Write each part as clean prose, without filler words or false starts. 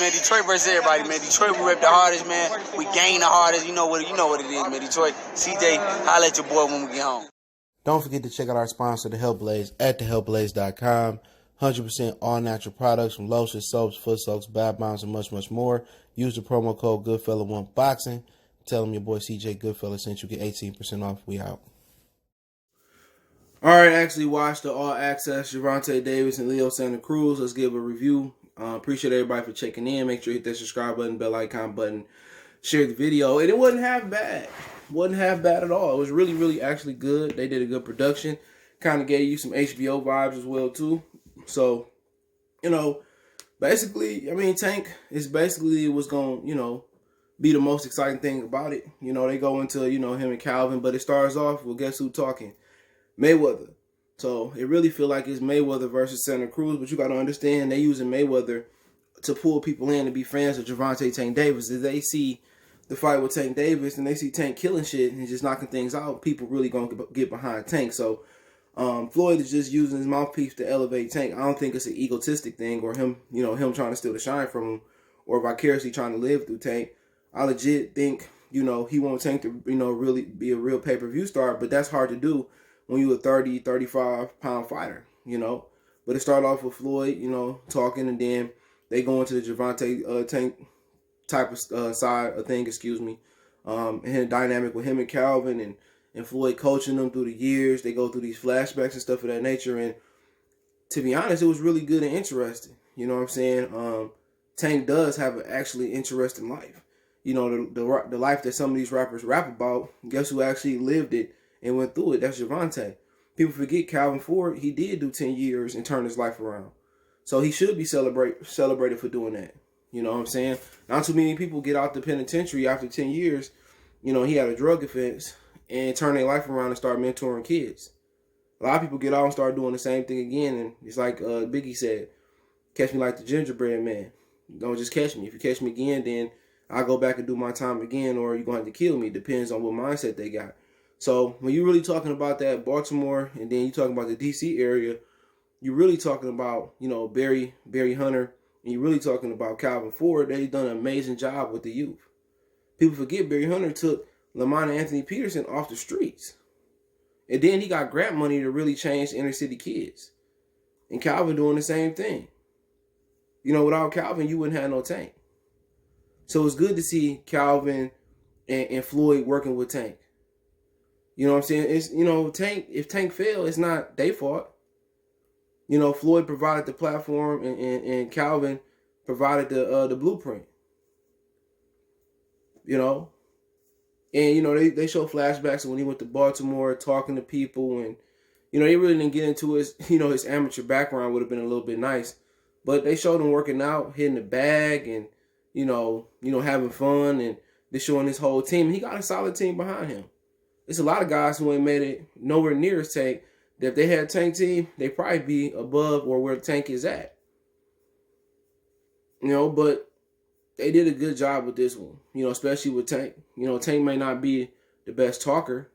man. Detroit versus everybody, man. Detroit, we rep the hardest, man. We gain the hardest. You know what it is, man. Detroit, CJ, holla at your boy when we get home. Don't forget to check out our sponsor, The Health Blaze, at thehealthblaze.com. 100% all natural products from lotions, soaps, foot soaks, bath bombs, and much, much more. Use the promo code Goodfella1Boxing. Tell them your boy CJ Goodfella sent you. Get 18% off. We out. All right, actually watched the All Access Gervonta Davis and Leo Santa Cruz. Let's give a review. Appreciate everybody for checking in. Make sure you hit that subscribe button, bell icon button, share the video. And it wasn't half bad. Wasn't half bad at all. It was really, really actually good. They did a good production. Kind of gave you some HBO vibes as well, too. So, basically, I mean, Tank is basically what's going to, be the most exciting thing about it. They go into, him and Calvin, but it starts off with guess who talking? Mayweather. So it really feel like it's Mayweather versus Santa Cruz, but you got to understand they using Mayweather to pull people in to be fans of Gervonta Tank Davis. If they see the fight with Tank Davis and they see Tank killing shit and just knocking things out, people really going to get behind Tank. So Floyd is just using his mouthpiece to elevate Tank. I don't think it's an egotistic thing or him trying to steal the shine from him or vicariously trying to live through Tank. I legit think, he won't Tank to, really be a real pay-per-view star, but that's hard to do when you're a 30, 35-pound fighter, But it started off with Floyd, talking, and then they go into the Gervonta Tank type of side of thing, and the dynamic with him and Calvin and Floyd coaching them through the years. They go through these flashbacks and stuff of that nature, and to be honest, it was really good and interesting. You know what I'm saying? Tank does have an actually interesting life. The life that some of these rappers rap about, guess who actually lived it and went through it? That's Gervonta. People forget Calvin Ford, he did do 10 years and turn his life around. So he should be celebrated for doing that. You know what I'm saying? Not too many people get out the penitentiary after 10 years. He had a drug offense and turn their life around and start mentoring kids. A lot of people get out and start doing the same thing again. And it's like Biggie said, catch me like the gingerbread man. Don't just catch me. If you catch me again, then I'll go back and do my time again, or you're going to have to kill me. Depends on what mindset they got. So when you're really talking about that Baltimore and then you're talking about the D.C. area, you're really talking about, Barry Hunter, and you're really talking about Calvin Ford. They've done an amazing job with the youth. People forget Barry Hunter took Lamont and Anthony Peterson off the streets. And then he got grant money to really change inner city kids. And Calvin doing the same thing. Without Calvin, you wouldn't have no Tank. So it's good to see Calvin and Floyd working with Tank. You know what I'm saying? It's, Tank, if Tank failed, it's not their fault. Floyd provided the platform and Calvin provided the blueprint. And, they show flashbacks of when he went to Baltimore talking to people and, they really didn't get into his, his amateur background would have been a little bit nice. But they showed him working out, hitting the bag and, having fun and they're showing his whole team. He got a solid team behind him. There's a lot of guys who ain't made it nowhere near as Tank. That if they had a Tank team, they'd probably be above or where Tank is at. But they did a good job with this one, especially with Tank. Tank may not be the best talker,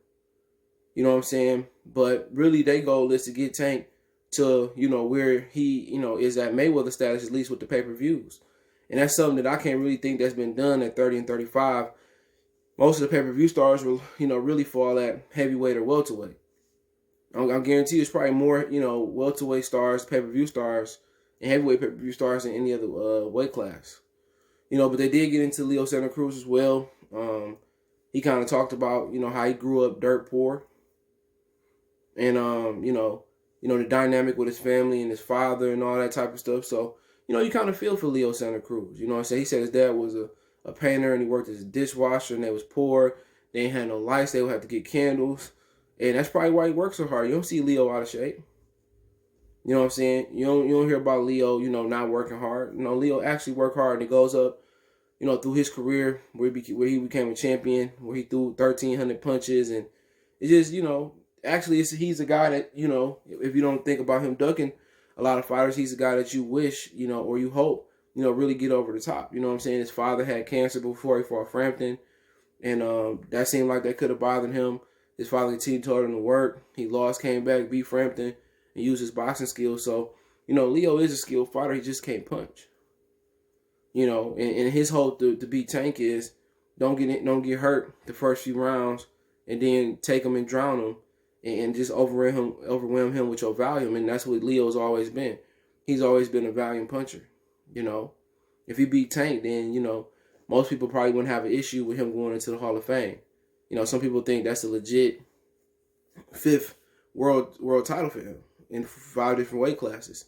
you know what I'm saying? But really, their goal is to get Tank to, where he, is at Mayweather status, at least with the pay-per-views. And that's something that I can't really think that's been done at 30 and 35. Most of the pay-per-view stars will, really fall at heavyweight or welterweight. I guarantee it's probably more, welterweight stars, pay-per-view stars, and heavyweight pay-per-view stars than any other weight class. But they did get into Leo Santa Cruz as well. He kind of talked about, how he grew up dirt poor. And, the dynamic with his family and his father and all that type of stuff. So, you kind of feel for Leo Santa Cruz. He said his dad was a painter and he worked as a dishwasher and they was poor. They ain't had no lights. They would have to get candles. And that's probably why he works so hard. You don't see Leo out of shape. You know what I'm saying? You don't hear about Leo, not working hard. Leo actually worked hard and it goes up, through his career where he became a champion, where he threw 1,300 punches. And it's just, actually he's a guy that, if you don't think about him ducking a lot of fighters, he's a guy that you wish, or you hope, really get over the top. You know what I'm saying? His father had cancer before he fought Frampton. And that seemed like that could have bothered him. His father told him to work. He lost, came back, beat Frampton, and used his boxing skills. So, Leo is a skilled fighter. He just can't punch. You know, and his hope to beat Tank is don't get hurt the first few rounds, and then take him and drown him, and just overwhelm him with your volume. And that's what Leo's always been. He's always been a volume puncher. You know, if he beat Tank, then, you know, most people probably wouldn't have an issue with him going into the Hall of Fame. You know, some people think that's a legit 5th world title for him in 5 different weight classes.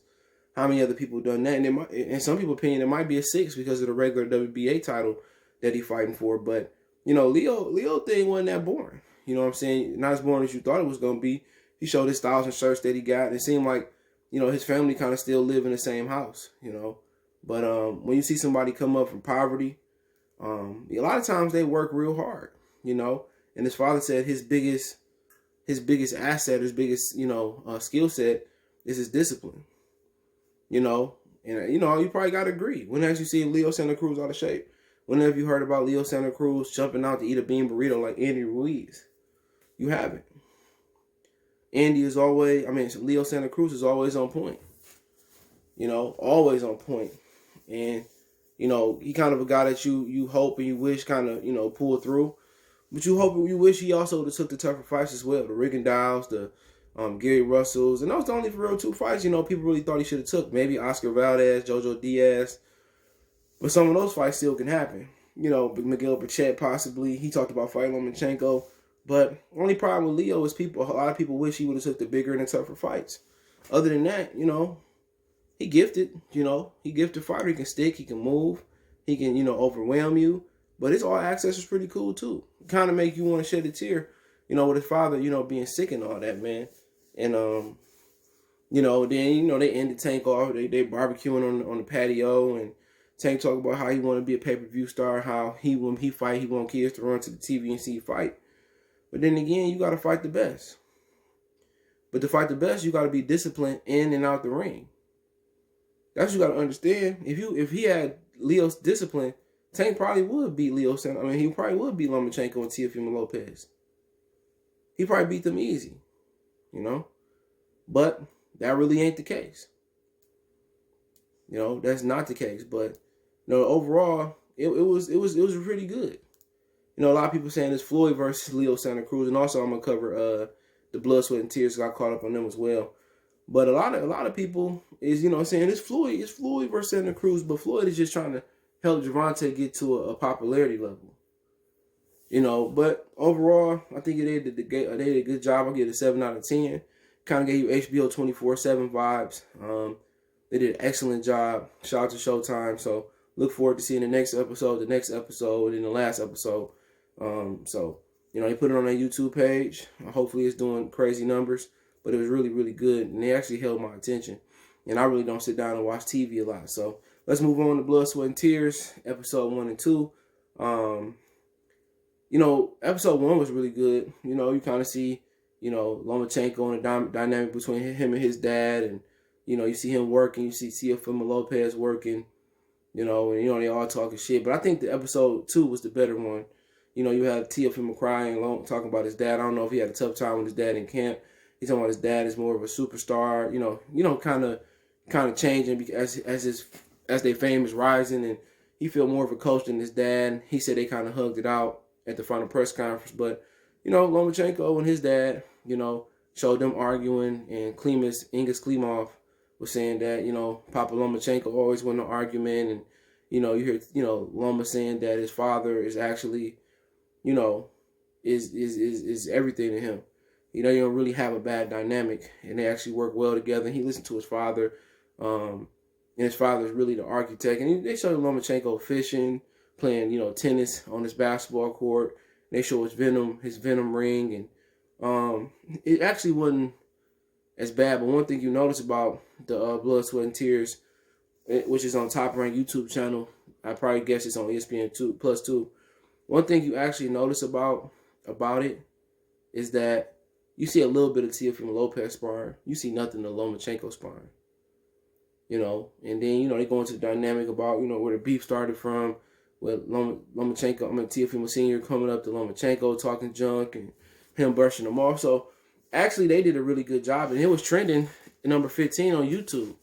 How many other people done that? And in some people's opinion, it might be a 6 because of the regular WBA title that he fighting for. But, you know, Leo thing wasn't that boring. You know what I'm saying? Not as boring as you thought it was going to be. He showed his styles and shirts that he got. And it seemed like, you know, his family kind of still live in the same house, you know. But when you see somebody come up from poverty, a lot of times they work real hard, you know. And his father said his biggest asset, his biggest, you know, skill set is his discipline. You know, and you know, you probably gotta agree. When have you seen Leo Santa Cruz out of shape? When have you heard about Leo Santa Cruz jumping out to eat a bean burrito like Andy Ruiz? You haven't. Leo Santa Cruz is always on point. You know, always on point. And, you know, he kind of a guy that you hope and you wish kind of, you know, pulled through. But you hope and you wish he also would have took the tougher fights as well. The Rigondeaux, the Gary Russells. And those the only real 2 fights, you know, people really thought he should have took. Maybe Oscar Valdez, Jojo Diaz. But some of those fights still can happen. You know, Miguel Burchett possibly. He talked about fighting Lomachenko. But only problem with Leo is a lot of people wish he would have took the bigger and the tougher fights. Other than that, you know, he gifted. You know, he gifted fighter. He can stick. He can move. He can, you know, overwhelm you. But his all access is pretty cool too. Kind of make you want to shed a tear. You know, with his father, you know, being sick and all that, man. And you know, then, you know, they ended Tank off. They barbecuing on the patio, and Tank talked about how he want to be a pay-per-view star, how when he fight, he want kids to run to the TV and see him fight. But then again, you got to fight the best. But to fight the best, you got to be disciplined in and out the ring. That's what you got to understand. If he had Leo's discipline, Tank probably would beat Leo Santa. I mean, he probably would beat Lomachenko and Teofimo Lopez. He probably beat them easy, you know. But that really ain't the case. You know, that's not the case. But, you know, overall, it was pretty good. You know, a lot of people saying it's Floyd versus Leo Santa Cruz, and also I'm gonna cover the Blood, Sweat, and Tears. Got caught up on them as well. But a lot of people is, you know, saying it's Floyd versus Santa Cruz, but Floyd is just trying to help Gervonta get to a popularity level. You know, but overall, I think they did a good job. I'll give it a 7 out of 10. Kind of gave you HBO 24/7 vibes. They did an excellent job. Shout out to Showtime. So look forward to seeing the next episode, and the last episode. So, you know, they put it on their YouTube page. Hopefully it's doing crazy numbers. But it was really, really good. And they actually held my attention. And I really don't sit down and watch TV a lot. So let's move on to Blood, Sweat, and Tears, episode 1 and 2. You know, episode 1 was really good. You know, you kind of see, you know, Lomachenko and the dynamic between him and his dad. And, you know, you see him working. You see Teofimo Lopez working. You know, and, you know, they all talking shit. But I think the episode 2 was the better one. You know, you have Teofimo crying, talking about his dad. I don't know if he had a tough time with his dad in camp. He's talking about his dad is more of a superstar. You know, kind of changing as their fame is rising, and he feel more of a coach than his dad. He said they kind of hugged it out at the final press conference. But, you know, Lomachenko and his dad, you know, showed them arguing, and Ingus Klimov was saying that, you know, Papa Lomachenko always won an argument, and, you know, you hear, you know, Loma saying that his father is actually, you know, is everything to him. You know, you don't really have a bad dynamic, and they actually work well together. And he listened to his father, and his father is really the architect. And they showed Lomachenko fishing, playing, you know, tennis on his basketball court. They show his Venom ring, and it actually wasn't as bad. But one thing you notice about the Blood, Sweat, and Tears, which is on Top Rank YouTube channel, I probably guess it's on ESPN 2+2. One thing you actually notice about it is that you see a little bit of Teofimo Lopez sparring. You see nothing of Lomachenko sparring. You know, and then, you know, they go into the dynamic about, you know, where the beef started from, with Teofimo Sr. coming up to Lomachenko talking junk and him brushing him off. So actually they did a really good job, and it was trending at number 15 on YouTube.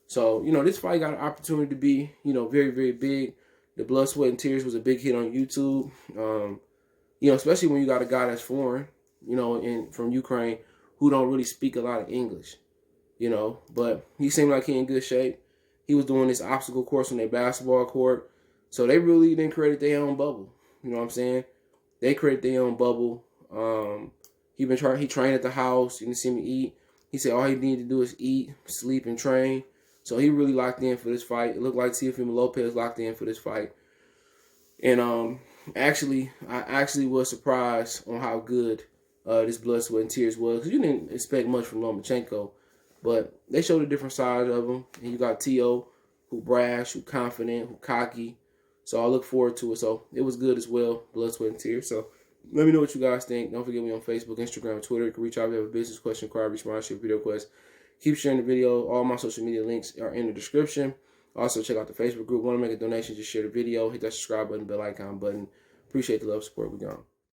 So, you know, this fight got an opportunity to be, you know, very, very big. The Blood, Sweat, and Tears was a big hit on YouTube. You know, especially when you got a guy that's foreign, you know, and from Ukraine who don't really speak a lot of English, you know. But he seemed like he in good shape. He was doing this obstacle course on their basketball court. So they really didn't create their own bubble. You know what I'm saying? They created their own bubble. He trained at the house. You didn't see me eat. He said all he needed to do is eat, sleep, and train. So he really locked in for this fight. It looked like Teofimo Lopez locked in for this fight. And I actually was surprised on how good this Blood, Sweat, and Tears was. Because you didn't expect much from Lomachenko. But they showed a different side of him. And you got T.O., who brash, who confident, who cocky. So I look forward to it. So it was good as well, Blood, Sweat, and Tears. So let me know what you guys think. Don't forget me on Facebook, Instagram, Twitter. You can reach out if you have a business question, inquiry, sponsorship, video request. Keep sharing the video. All my social media links are in the description. Also, check out the Facebook group. Want to make a donation, just share the video. Hit that subscribe button, bell icon button. Appreciate the love, support. We're gone.